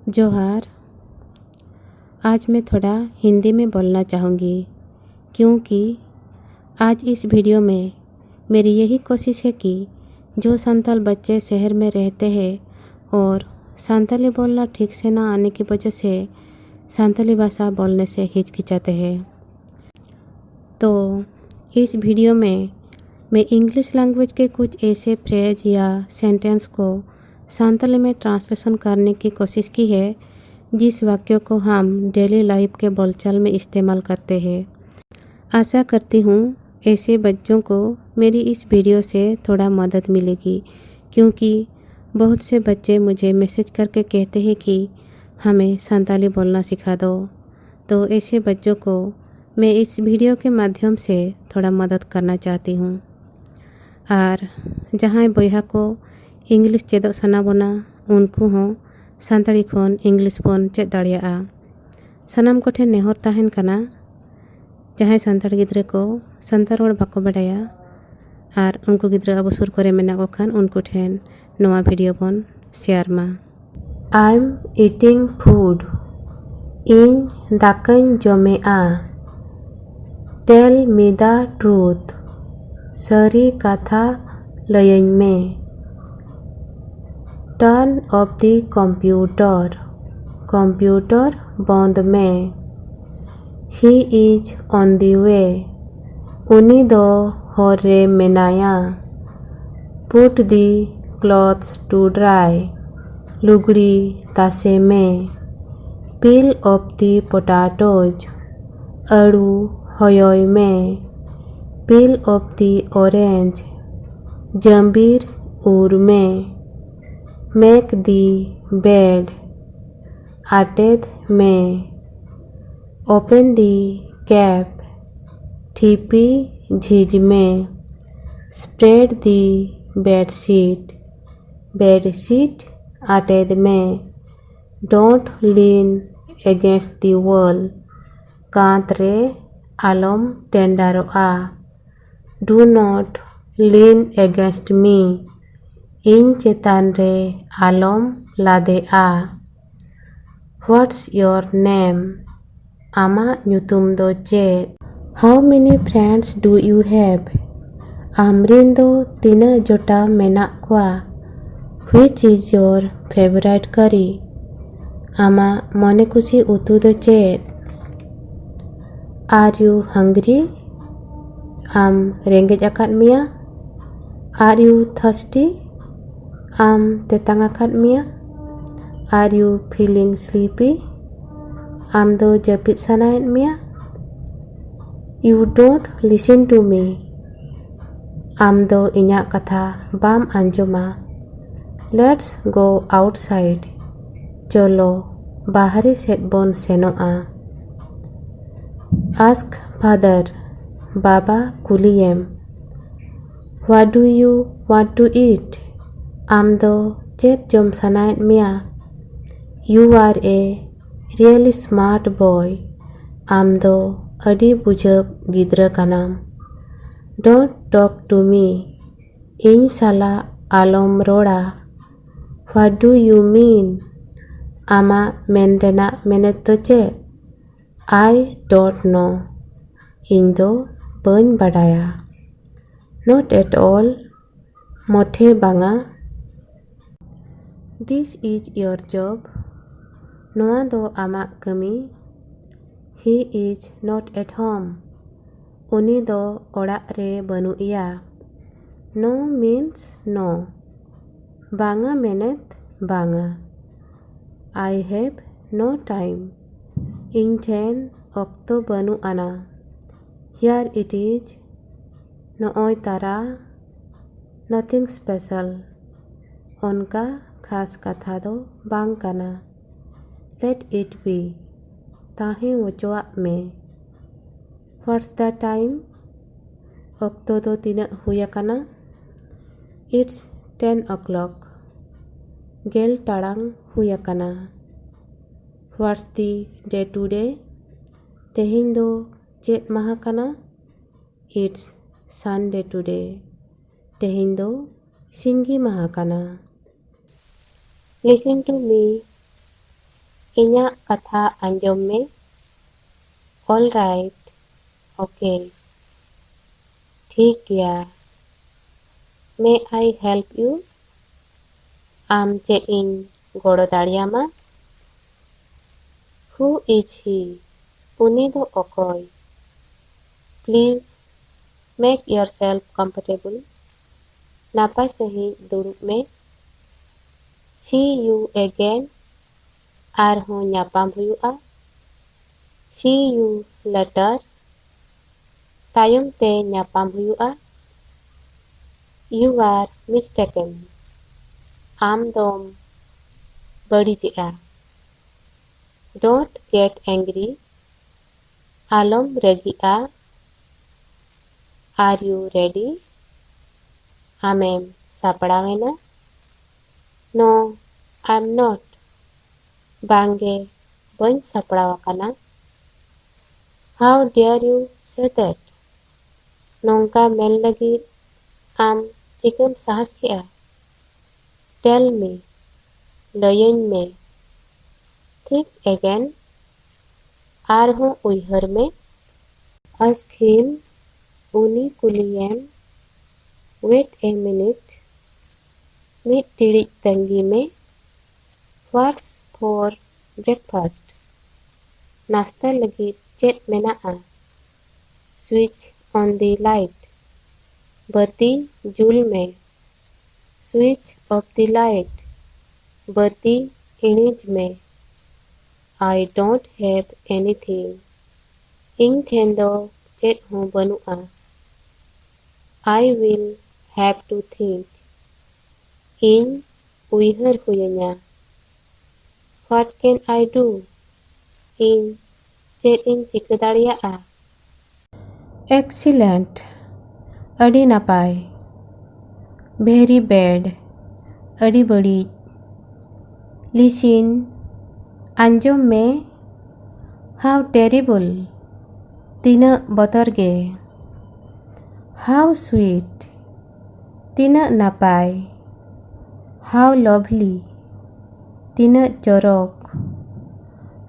जोहार। आज मैं थोड़ा हिंदी में बोलना चाहूँगी क्योंकि आज इस वीडियो में मेरी यही कोशिश है कि जो संताल बच्चे शहर में रहते हैं और संताली बोलना ठीक से ना आने की वजह से संताली भाषा बोलने से हिचकिचाते हैं, तो इस वीडियो में मैं इंग्लिश लैंग्वेज के कुछ ऐसे फ्रेज या सेंटेंस को संताली में ट्रांसलेशन करने की कोशिश की है जिस वाक्यों को हम डेली लाइफ के बोलचाल में इस्तेमाल करते हैं। आशा करती हूँ ऐसे बच्चों को मेरी इस वीडियो से थोड़ा मदद मिलेगी, क्योंकि बहुत से बच्चे मुझे मैसेज करके कहते हैं कि हमें संताली बोलना सिखा दो। तो ऐसे बच्चों को मैं इस वीडियो के माध्यम से थोड़ा मदद करना चाहती हूँ। और जहाँ बॉयहा को इंग्लिश चेदों सना बोना उनको हों सानताड़ी खोन इंग्लिश बोन चेद दाड़ियागा। सनाम को ठेन नेहर ताहेन कना जहाँ सानताड़ गिद्रे को सानताड़ रोड़ बाको बड़ाया और उनको गिद्रे अब सुर करे मेना को खान उनको ठेन नवा वीडियो बोन शेयर मा। I am eating food. इन दाकाइन जमेआ। Tell me the truth. सरी कथा लयन में। Turn off the computer. Computer बंद में। He is on the way. उनी दो होरे मेनाया। Put the clothes to dry. लुगड़ी तासे में। Peel off the potatoes. अड़ू होयोय में। Peel off the orange. जंबीर उर में। Make the bed. आटेद में। ओपन दी कैप। ठीपी झीज में। Spread the bedsheet. बेडशीट आटेद में। Don't lean against the wall. कांत रे आलम टेंडारोआ। Do not lean against me. इन चेतान रे आलम लादेआ। What's your name? आमा न्यूतुम दो चेद? How many friends do you have? आमरिन दो तीना जोटा मेना क्वा? व्हिच इज योर फेवरेट करी? आमा मने कुसी उतु दो चेद? Are you hungry? आम रेंगेज आकाद मिया? Are you thirsty? आम तेतांग आकाद मिया? Are you feeling sleepy? आम दो जपित सनायत मिया? You don't listen to me. आम दो इन्या कथा बाम आंजोमा। Let's go outside. चलो बाहरे सेद बोन सेनोआ। Ask father. बाबा कुलियम। What do you want to eat? आम दो चेद जम सनायत मिया? You are a really smart boy. आम दो अडी बुझब गिद्रा कानाम। Don't talk to me. इन साला आलम रोड़ा। What do you mean? आमा मेन रेना मेनेत तो चेद? I don't know. इन दो बन बड़ाया। Not at all. मोठे बांगा। This is your job. नोआ दो आमा कमी। He is not at home. उनी दो ओड़ा रे बनुइया। No means no. बांगा मेनेत बांगा। I have no time. इन ठेन ऑक्तो बनु आना। Here it is. नोय तारा। Nothing special. उनका खास कथा दो बांग काना। Let it be. ताहे वचोआ में। What's the time? ऑक्तो दो तीना हुया काना। It's 10 o'clock। गेल टाड़ांग हुया काना। What's the day today? तेहिन दो चेद माहा काना। It's Sunday today. तेहिन दो सिंगी माहा काना। Listen to me. इन्या कथा अंजम में। ऑल राइट, ओके, ठीक गया। May I help you? आम चेद इन गड़ो दाड़ियामा? Who is he? उनी दो अकय? Please make yourself comfortable. नापाय सही दुड़ुब में। सी यू अगेन। आरहों ᱧᱟᱯᱟᱢ हुआ। सी यू लेटर। तायम ते ᱧᱟᱯᱟᱢ हुआ। You are mistaken. आम दोम बड़िजिआ। Don't get angry. आलम रगिआ। Are you ready? आमेम सापड़ावेना? No, I am not. बांगे बन सापड़ावाकाना। How dare you say that? नोंका मेन लगी आम चिकम साहस किया? टेल मी, लयन में। Think again. आरहों उयहर में। आस्क हिम, उनी कुलियम। Wait a minute. मिड टिड़िज तंगी में। What's for breakfast? नाश्ता लगी चेत मेनाआ? Switch on the light. बत्ती जुल में। Switch off the light. बत्ती इणिज में। I don't have anything. इन ठेन दो चेत हों बनुआ। I will have to think. इन उयहर हुयना। What can I do? इन चेत इन चिका दाड़ियाआ? एक्सीलेंट, अड़ी नापाय। वेरी बैड, अड़ी बड़ी। लिसिन, अंजम में। हाउ टेरिबल, तीना बतर गे। हाउ स्वीट, तीना नापाय। हाउ लवली, तीना चोरक।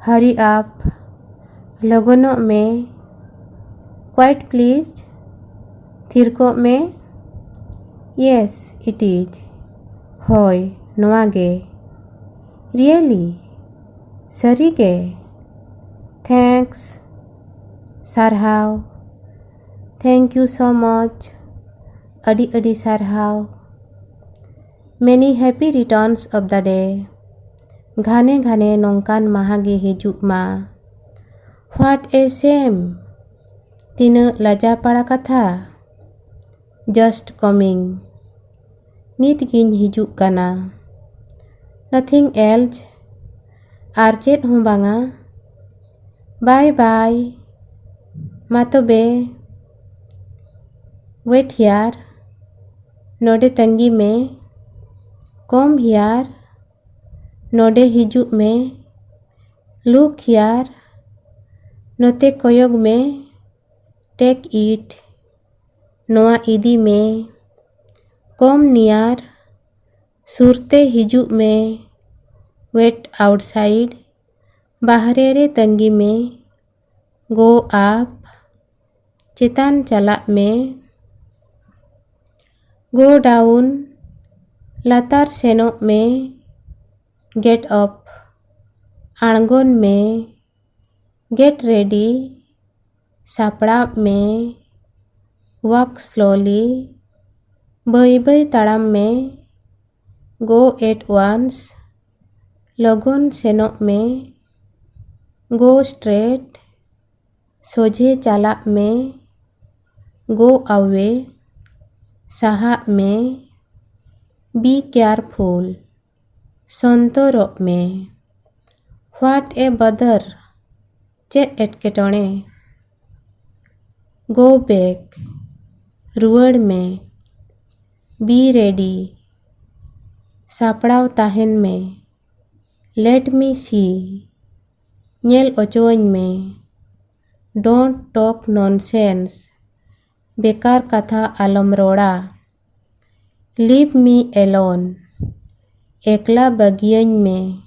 हरी आप, लगनो में। क्वाइट प्लीज, थिरको में। येस इट इज, होय नोआगे। रियली, सरी गे। थैंक्स, सारहाव। थैंक यू सो मच, अड़ी अड़ी सारहाव। Many happy returns of the day. घाने घाने नौकान महागे हिजुग मा। व्हाट ए सेम, तीना लजा पड़ा कथा। जस्ट कमिंग, नित गिन हिजुग काना। नथिंग एल्स, आर चेत हों बांगा। बाय बाय, मा तबे। वेट हियर, नोडे तंगी में। कम हियर, नोडे हिजुग में। लुक हियर, नोते कोयोग में। टेक इट, नोआ इदी में। कम नियर, सुरते हिजुग में। वेट आउटसाइड, बाहरे रे तंगी में। गो आप, चेतान चला में। गो डाउन, लातार सेनो में। गेट अप, आंगन में। गेट रेडी, सापड़ा में। वॉक स्लोली, बई बई ताड़ाम में। गो एट वंस, लगन सेनो में। गो स्ट्रेट, सोझे चला में। गो अवे, साहा में। बी केयरफुल, संतोरो में। व्हाट ए बदर, चेत एटकेटोणे। गो बैक, रुआड़ में। बी रेडी, सापड़ाव ताहन में। लेट मी सी, नेल ओचोवñ में। डोंट टॉक नॉनसेंस, बेकार कथा आलम रोड़ा। लीव मी एलोन, एकला बगियñ में।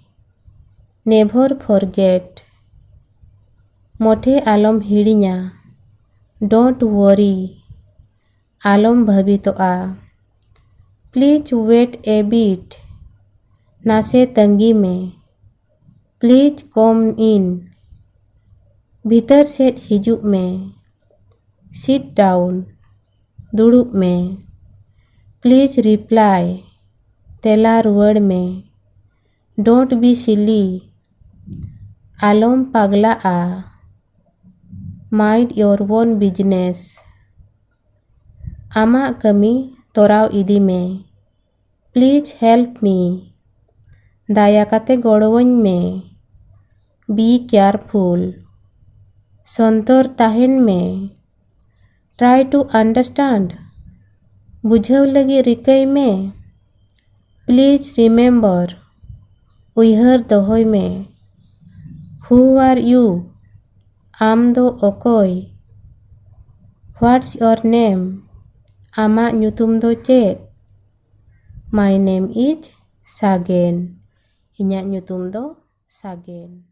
Never forget. मोठे आलम हिड़िया. Don't worry. Alam भवितोआ. Please wait a bit. नासे तंगी में. Please come in. भीतर से हिजुक में. Sit down. दुड़ुब में. Please reply. तेला रुवड़ में. Don't be silly. आलम पगला आ. Mind your own business. आमा कमी तोराव इदी में. Please help me. दाया काते गोड़वñ में. Be careful. संतोर ताहिन में. Try to understand. बुझव लगी रिकई में. Please remember. उयहर दोहोय में. Who are you? आम दो ओकोय. What's your name? आमा ᱧᱩᱛᱩᱢ दो चेद? My name is Sagen. इᱧाᱜ ᱧᱩᱛᱩᱢ दो सागेन.